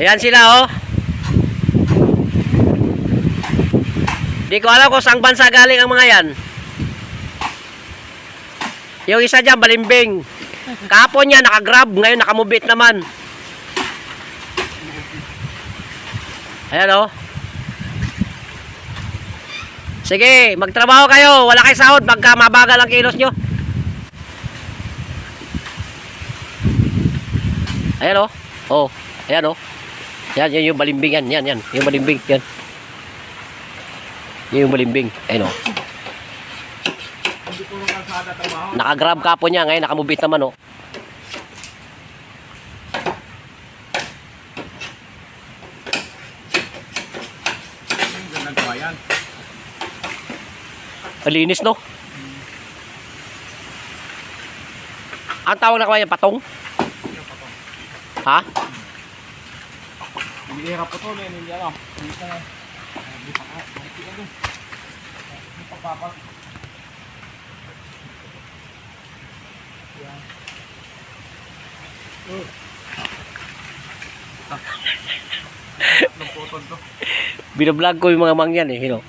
Ayan sila, oh. Di ko alam kung saang bansa galing ang mga yan. Yung isa dyan, balimbing. Kahapon niya, nakagrab. Ngayon, nakamubit naman. Ayan, oh. Sige, magtrabaho kayo. Wala kayo sahod pagka mabagal ang kilos nyo. Ayan, oh. Oh, ayan, oh. Yan, yan yung balimbing yan. Yan, yan. Yung balimbing. Yan. Yan yung balimbing. Ayan, oh. Nakagrab kapon niya. Ngayon, nakamubit naman, oh. Malinis, no? Ang tawag na kaya patong? Ha? Hindi hirap po ito, hindi alam. Hindi ka na. Hindi pa ka. Hindi ka doon. Hindi pa papat. Yan. Tatlong putol to. Binablog ko yung mga mangyan, eh. You know?